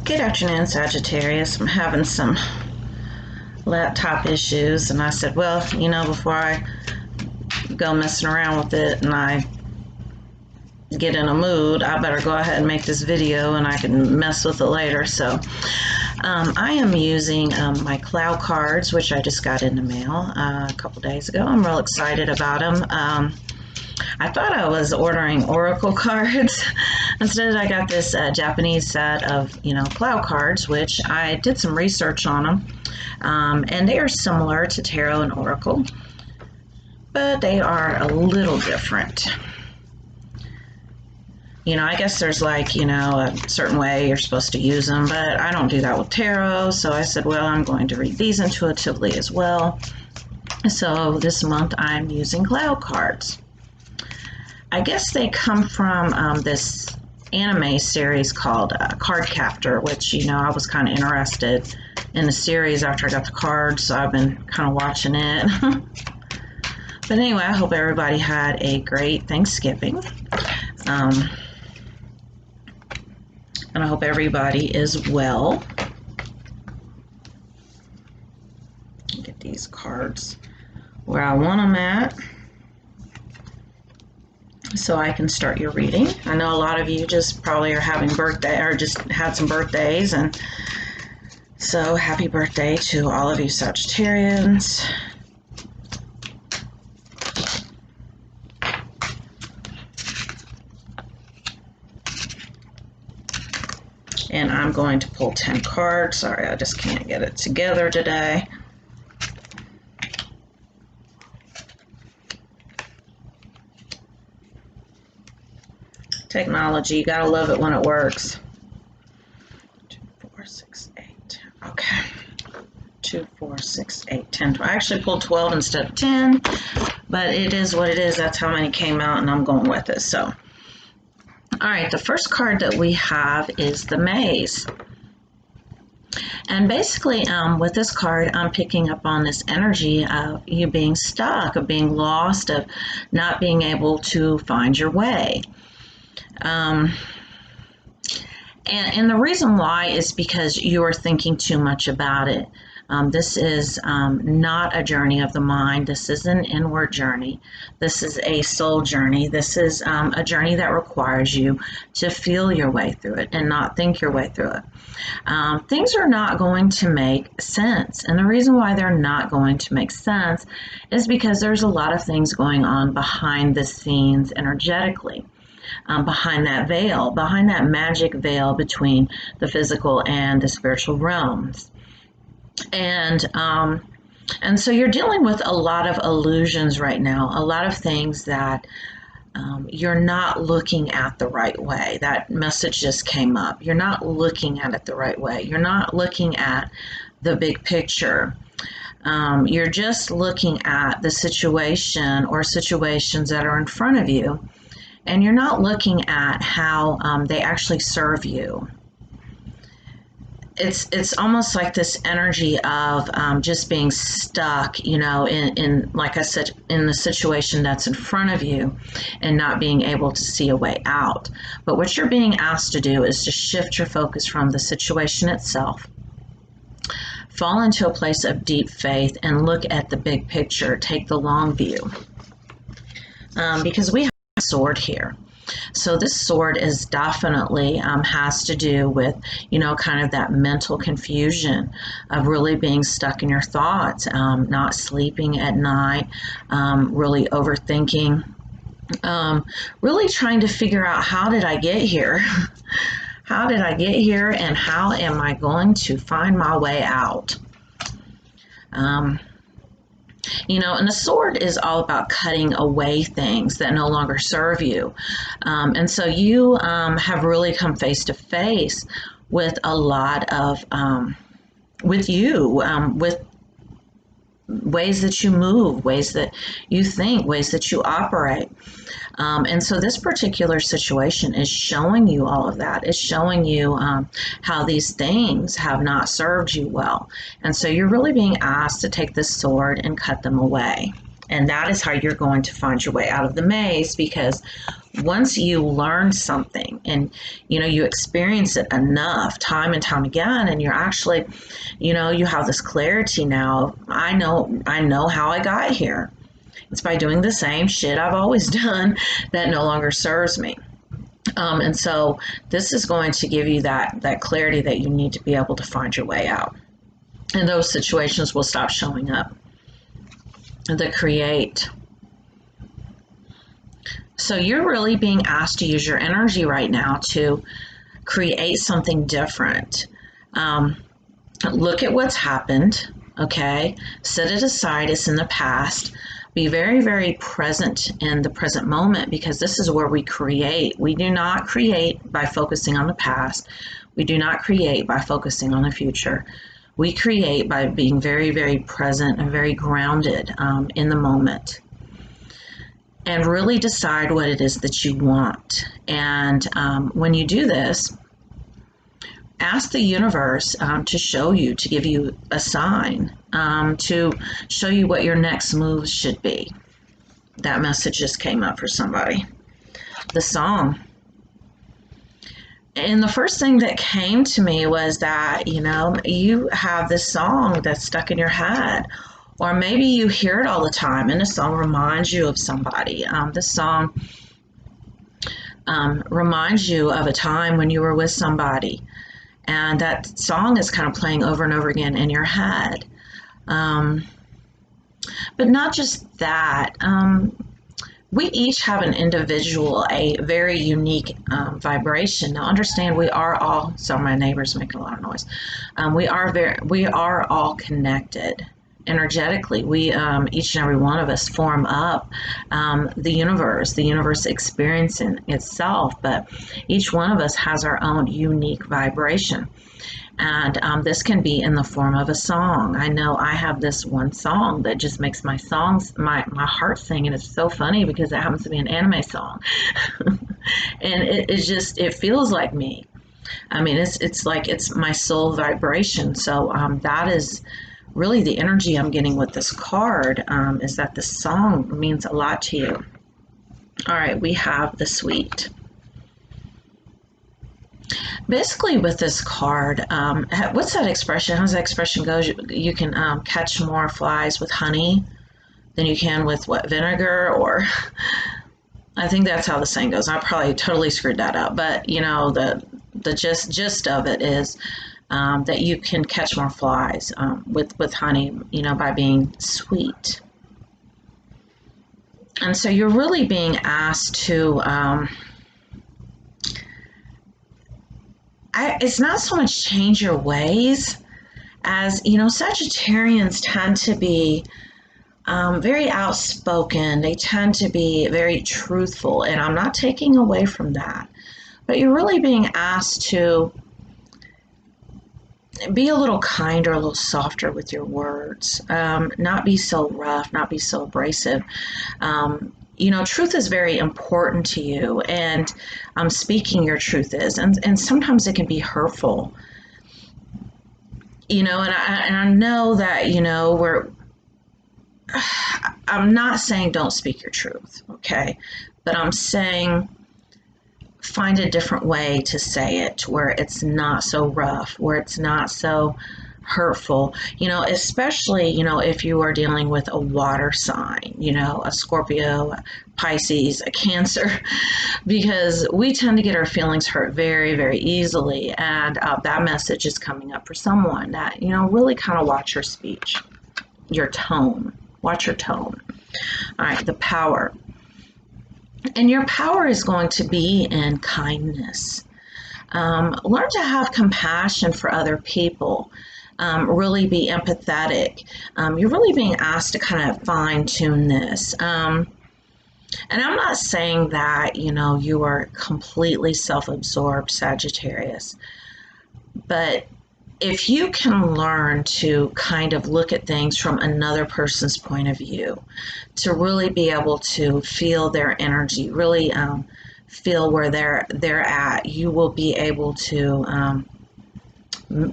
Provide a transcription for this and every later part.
Good afternoon, Sagittarius. I'm having some laptop issues, and I said, well, before I go messing around with it and I get in a mood, I better go ahead and make this video and I can mess with it later. So I am using my Clow cards, which I just got in the mail a couple days ago. I'm real excited about them. I thought I was ordering oracle cards. Instead, I got this Japanese set of, Clow cards, which I did some research on them. And they are similar to tarot and oracle, but they are a little different. I guess there's a certain way you're supposed to use them, but I don't do that with tarot. So I said, well, I'm going to read these intuitively as well. So this month I'm using Clow cards. I guess they come from this anime series called Card Captor, which, I was kind of interested in the series after I got the cards, so I've been kind of watching it. But anyway, I hope everybody had a great Thanksgiving. And I hope everybody is well. Get these cards where I want them at, so I can start your reading. I know a lot of you just probably are having birthday or just had some birthdays, and so happy birthday to all of you Sagittarians. And I'm going to pull 10 cards. Sorry, I just can't get it together today. Technology, you gotta love it when it works. 2, 4, 6, 8. Okay. 2, 4, 6, 8, 10. I actually pulled 12 instead of 10, but it is what it is. That's how many came out, and I'm going with it. So, all right, the first card that we have is the Maze. And basically, with this card, I'm picking up on this energy of you being stuck, of being lost, of not being able to find your way. And the reason why is because you are thinking too much about it. This is not a journey of the mind. This is an inward journey. This is a soul journey. This is a journey that requires you to feel your way through it and not think your way through it. Things are not going to make sense. And the reason why they're not going to make sense is because there's a lot of things going on behind the scenes energetically. Behind that veil, behind that magic veil between the physical and the spiritual realms. And so you're dealing with a lot of illusions right now, a lot of things that you're not looking at the right way. That message just came up. You're not looking at it the right way. You're not looking at the big picture. You're just looking at the situation or situations that are in front of you, and you're not looking at how they actually serve you. It's almost like this energy of just being stuck, in like I said, in the situation that's in front of you and not being able to see a way out. But what you're being asked to do is to shift your focus from the situation itself, fall into a place of deep faith, and look at the big picture, take the long view. Because we have a sword here. So this sword is definitely has to do with, kind of that mental confusion of really being stuck in your thoughts, not sleeping at night, really overthinking, really trying to figure out, how did I get here? How did I get here, and how am I going to find my way out? And the sword is all about cutting away things that no longer serve you. And so you have really come face to face with a lot of, with ways that you move, ways that you think, ways that you operate. And so this particular situation is showing you all of that. It's showing you how these things have not served you well. And so you're really being asked to take this sword and cut them away. And that is how you're going to find your way out of the maze, because once you learn something and you experience it enough time and time again, and you're actually, you have this clarity now. I know how I got here. It's by doing the same shit I've always done that no longer serves me. And so this is going to give you that clarity that you need to be able to find your way out. And those situations will stop showing up. The create. So you're really being asked to use your energy right now to create something different. Look at what's happened, okay? Set it aside. It's in the past. Be very, very present in the present moment, because this is where we create. We do not create by focusing on the past. We do not create by focusing on the future. We create by being very, very present and very grounded in the moment. And really decide what it is that you want. And when you do this, ask the universe to show you, to give you a sign, to show you what your next moves should be. That message just came up for somebody. The song. And the first thing that came to me was that, you have this song that's stuck in your head. Or maybe you hear it all the time and the song reminds you of somebody. This song reminds you of a time when you were with somebody. And that song is kind of playing over and over again in your head. But not just that. We each have an individual, a very unique vibration. Now, understand, we are all. Sorry, my neighbor's making a lot of noise. We are all connected energetically. We each and every one of us form up the universe experiencing itself. But each one of us has our own unique vibration. And this can be in the form of a song. I know I have this one song that just makes my heart sing, and it's so funny because it happens to be an anime song. And it feels like me. I mean, it's like it's my soul vibration. So that is really the energy I'm getting with this card, is that the song means a lot to you. All right, we have the sweet. Basically, with this card, what's that expression? How does that expression go? You can catch more flies with honey than you can with vinegar, or I think that's how the saying goes. I probably totally screwed that up, but the gist of it is that you can catch more flies with honey, by being sweet. And so you're really being asked to. It's not so much change your ways as, Sagittarians tend to be very outspoken. They tend to be very truthful, and I'm not taking away from that. But you're really being asked to be a little kinder, a little softer with your words, not be so rough, not be so abrasive. Truth is very important to you, and speaking your truth is, and sometimes it can be hurtful. And I know that, I'm not saying don't speak your truth, okay? But I'm saying find a different way to say it where it's not so rough, where it's not so hurtful, especially, if you are dealing with a water sign, a Scorpio, a Pisces, a Cancer, because we tend to get our feelings hurt very, very easily. And that message is coming up for someone that, really kind of watch your speech, your tone, watch your tone. All right, the power. And your power is going to be in kindness. Learn to have compassion for other people. Really be empathetic. You're really being asked to kind of fine tune this. And I'm not saying that, you are completely self-absorbed, Sagittarius. But if you can learn to kind of look at things from another person's point of view, to really be able to feel their energy, really feel where they're at, you will be able to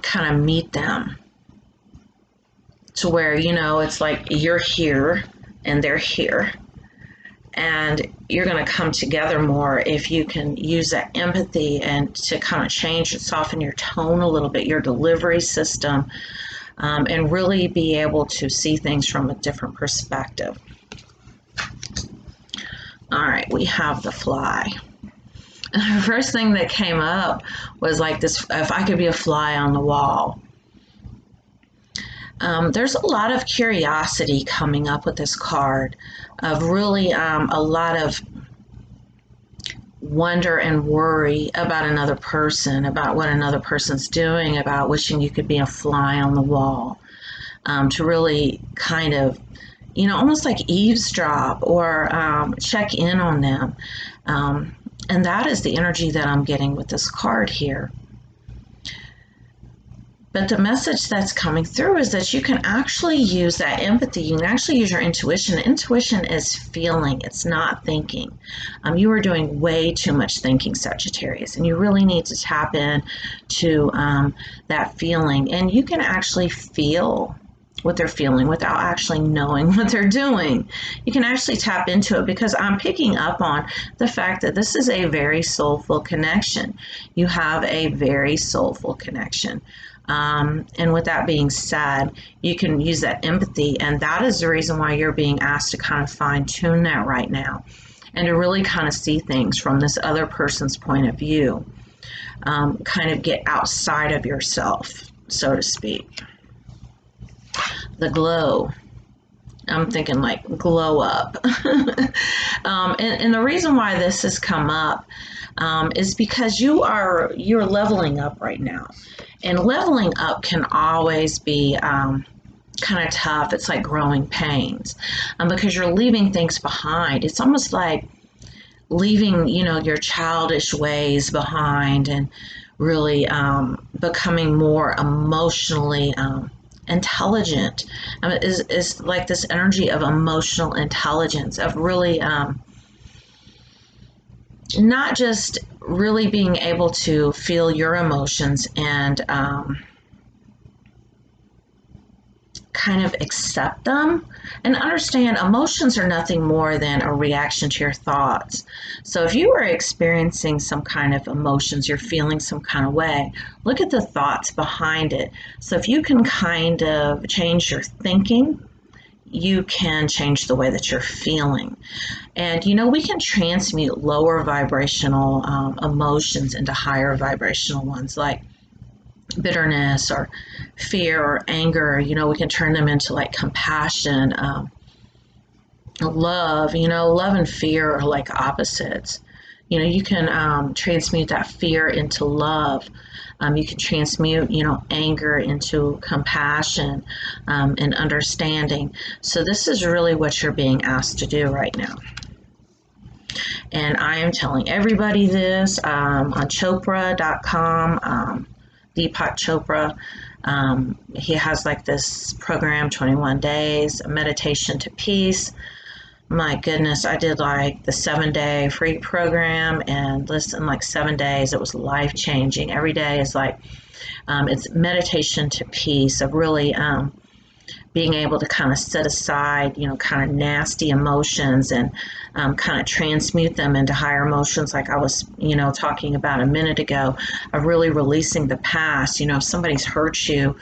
kind of meet them to where, it's like you're here and they're here. And you're going to come together more if you can use that empathy and to kind of change and soften your tone a little bit, your delivery system, and really be able to see things from a different perspective. All right, we have the fly. The first thing that came up was like this, if I could be a fly on the wall. There's a lot of curiosity coming up with this card, of really a lot of wonder and worry about another person, about what another person's doing, about wishing you could be a fly on the wall, to really kind of, you know, almost like eavesdrop or check in on them. And that is the energy that I'm getting with this card here. But the message that's coming through is that you can actually use that empathy. You can actually use your intuition. Intuition is feeling, it's not thinking. You are doing way too much thinking, Sagittarius, and you really need to tap in to that feeling. And you can actually feel what they're feeling without actually knowing what they're doing. You can actually tap into it, because I'm picking up on the fact that this is a very soulful connection. You have a very soulful connection. And with that being said, you can use that empathy, and that is the reason why you're being asked to kind of fine tune that right now, and to really kind of see things from this other person's point of view, kind of get outside of yourself, so to speak. The glow. I'm thinking like glow up. And the reason why this has come up is because you're leveling up right now. And leveling up can always be kind of tough. It's like growing pains, because you're leaving things behind. It's almost like leaving, you know, your childish ways behind, and really becoming more emotionally intelligent. Is like this energy of emotional intelligence, of really not just really being able to feel your emotions and kind of accept them and understand emotions are nothing more than a reaction to your thoughts. So if you are experiencing some kind of emotions, you're feeling some kind of way, look at the thoughts behind it. So if you can kind of change your thinking, you can change the way that you're feeling. And you know, we can transmute lower vibrational emotions into higher vibrational ones, like bitterness or fear or anger. You know, we can turn them into like compassion, love. You know, love and fear are like opposites. You know, you can transmute that fear into love. You can transmute, you know, anger into compassion and understanding. So this is really what you're being asked to do right now. And I am telling everybody this on Chopra.com, Deepak Chopra. He has like this program, 21 days, meditation to peace. My goodness, I did like the 7-day free program, and listen, like 7 days, it was life-changing. Every day is like, it's meditation to peace, of really being able to kind of set aside, you know, kind of nasty emotions and kind of transmute them into higher emotions, like I was, you know, talking about a minute ago, of really releasing the past. You know, if somebody's hurt you,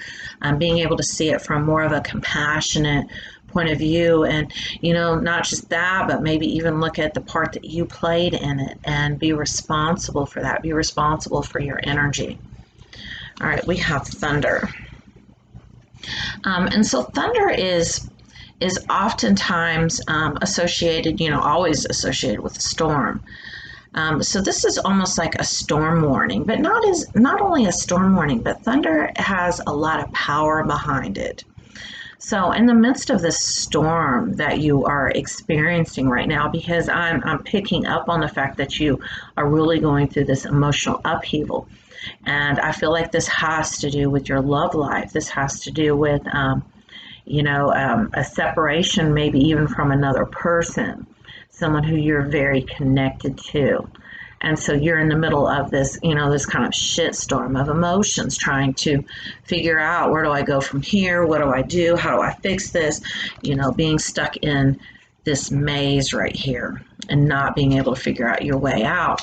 being able to see it from more of a compassionate point of view, and you know, not just that, but maybe even look at the part that you played in it and be responsible for that, be responsible for your energy. All right, we have thunder. And so thunder is oftentimes associated, you know, always associated with a storm. So this is almost like a storm warning, but not only a storm warning, but thunder has a lot of power behind it. So in the midst of this storm that you are experiencing right now, because I'm picking up on the fact that you are really going through this emotional upheaval, and I feel like this has to do with your love life. This has to do with, you know, a separation, maybe even from another person, someone who you're very connected to. And so you're in the middle of this, this kind of shitstorm of emotions, trying to figure out, where do I go from here? What do I do? How do I fix this? Being stuck in this maze right here and not being able to figure out your way out.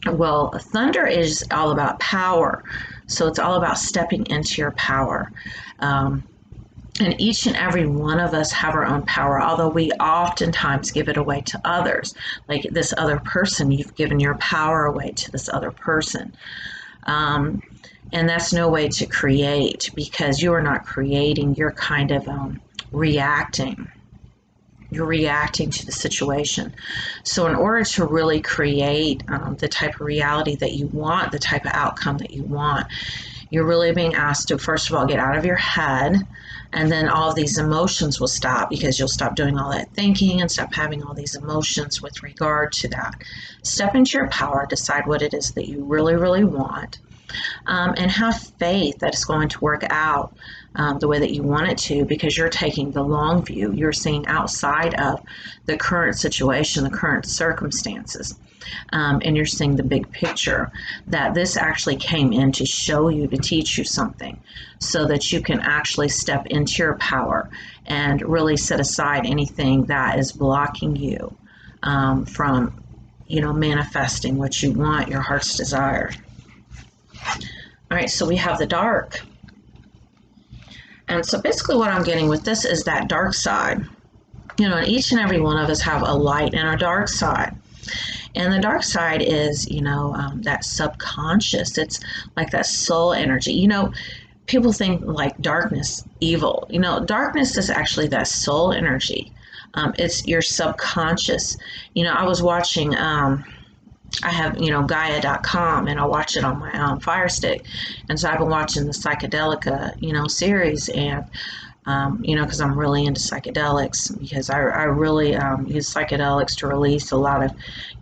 Well, thunder is all about power. So it's all about stepping into your power. And each and every one of us have our own power, although we oftentimes give it away to others. Like this other person, you've given your power away to this other person. And that's no way to create, because you are not creating, you're kind of reacting. You're reacting to the situation. So in order to really create the type of reality that you want, the type of outcome that you want, you're really being asked to, first of all, get out of your head, and then all of these emotions will stop, because you'll stop doing all that thinking and stop having all these emotions with regard to that. Step into your power, decide what it is that you really, really want, and have faith that it's going to work out the way that you want it to, because you're taking the long view. You're seeing outside of the current situation, the current circumstances. And you're seeing the big picture, that this actually came in to show you, to teach you something, so that you can actually step into your power and really set aside anything that is blocking you from, manifesting what you want, your heart's desire. All right, so we have the dark. And so basically what I'm getting with this is that dark side. And each and every one of us have a light and a dark side. And the dark side is, that subconscious. It's like that soul energy. People think like darkness, evil. Darkness is actually that soul energy. It's your subconscious. I was watching, I have, Gaia.com, and I watch it on my Fire Stick. And so I've been watching the Psychedelica, series, and because I'm really into psychedelics, because I really use psychedelics to release a lot of,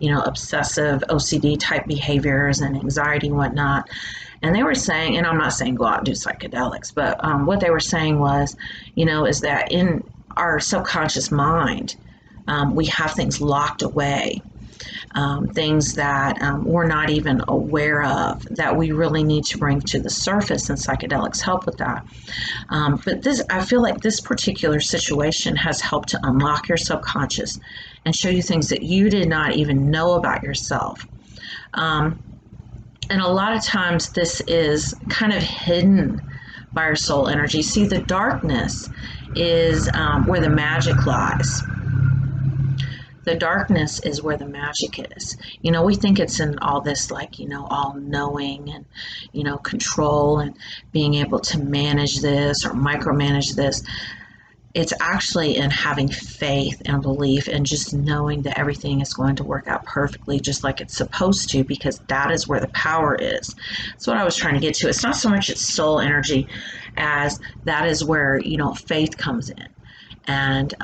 obsessive OCD type behaviors and anxiety and whatnot. And they were saying, and I'm not saying go out and do psychedelics, but what they were saying was, is that in our subconscious mind, we have things locked away. Things that we're not even aware of, that we really need to bring to the surface, and psychedelics help with that. But I feel like this particular situation has helped to unlock your subconscious and show you things that you did not even know about yourself. And a lot of times this is kind of hidden by our soul energy. See, the darkness is where the magic lies. The darkness is where the magic is. We think it's in all this, like, all knowing and, control and being able to manage this or micromanage this. It's actually in having faith and belief and just knowing that everything is going to work out perfectly just like it's supposed to, because that is where the power is. That's what I was trying to get to. It's not so much its soul energy as that is where, faith comes in. And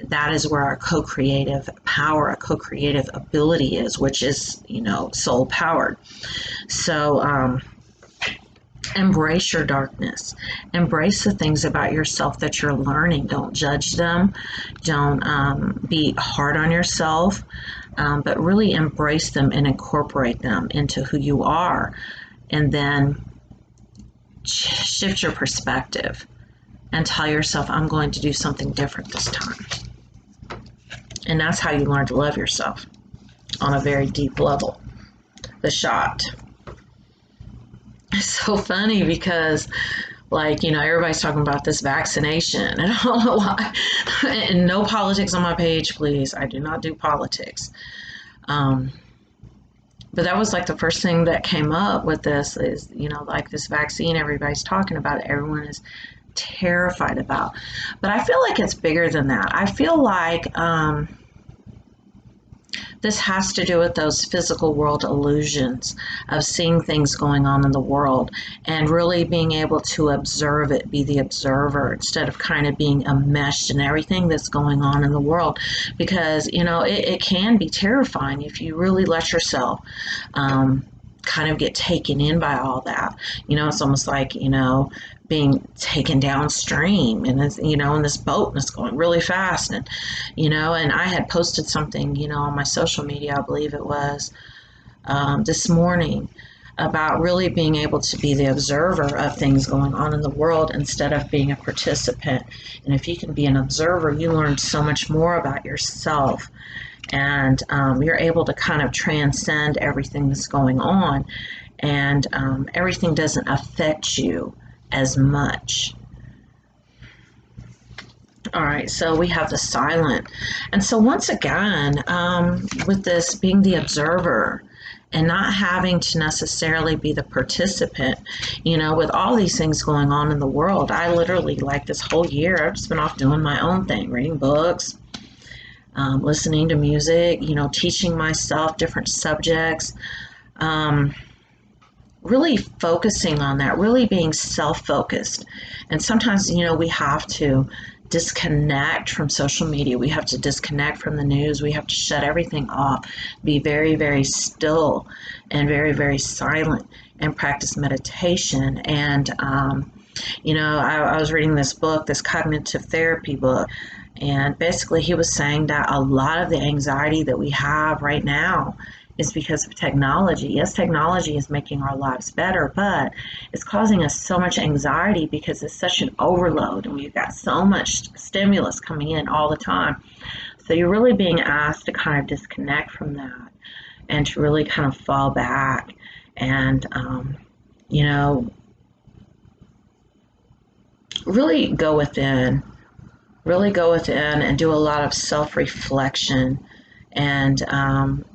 that is where our co-creative power, our co-creative ability is, which is, soul powered. So embrace your darkness. Embrace the things about yourself that you're learning. Don't judge them. Don't be hard on yourself, but really embrace them and incorporate them into who you are. And then shift your perspective and tell yourself, I'm going to do something different this time. And that's how you learn to love yourself on a very deep level. The shot. It's so funny because, like, everybody's talking about this vaccination, and I don't know why. And no politics on my page, please. I do not do politics. But that was like the first thing that came up with this is, like this vaccine, everybody's talking about it. Everyone is terrified about. But I feel like it's bigger than that. I feel like this has to do with those physical world illusions of seeing things going on in the world and really being able to observe it, be the observer, instead of kind of being enmeshed in everything that's going on in the world. Because, it can be terrifying if you really let yourself kind of get taken in by all that. It's almost like, being taken downstream in this, in this boat, and it's going really fast. And, and I had posted something, on my social media, I believe it was this morning about really being able to be the observer of things going on in the world instead of being a participant. And if you can be an observer, you learn so much more about yourself, and you're able to kind of transcend everything that's going on, and everything doesn't affect you as much. All right, so we have the silent. And so once again, with this being the observer and not having to necessarily be the participant, with all these things going on in the world, I literally, like this whole year, I've just been off doing my own thing, reading books, listening to music, teaching myself different subjects, really focusing on that, really being self-focused. And sometimes, we have to disconnect from social media. We have to disconnect from the news. We have to shut everything off, be very, very still and very, very silent, and practice meditation. And, I was reading this book, this cognitive therapy book, and basically he was saying that a lot of the anxiety that we have right now is because of technology. Yes, technology is making our lives better, but it's causing us so much anxiety because it's such an overload and we've got so much stimulus coming in all the time. So you're really being asked to kind of disconnect from that and to really kind of fall back and, really go within, and do a lot of self-reflection, and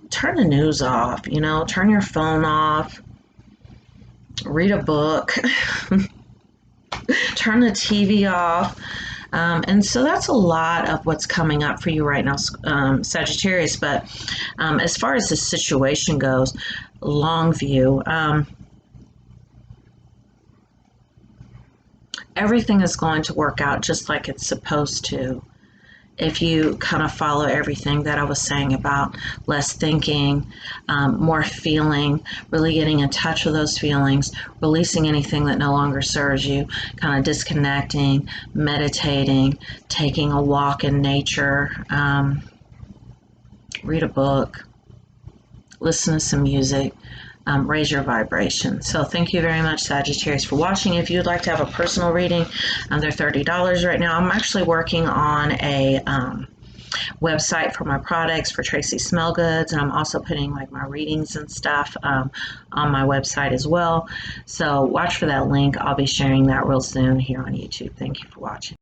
turn the news off, turn your phone off, read a book, turn the TV off. And so that's a lot of what's coming up for you right now, Sagittarius. But as far as the situation goes, long view, everything is going to work out just like it's supposed to. If you kind of follow everything that I was saying about less thinking, more feeling, really getting in touch with those feelings, releasing anything that no longer serves you, kind of disconnecting, meditating, taking a walk in nature, read a book, listen to some music, raise your vibration. So thank you very much, Sagittarius, for watching. If you'd like to have a personal reading, they're $30 right now. I'm actually working on a website for my products for Tracy Smell Goods, and I'm also putting like my readings and stuff on my website as well. So watch for that link. I'll be sharing that real soon here on YouTube. Thank you for watching.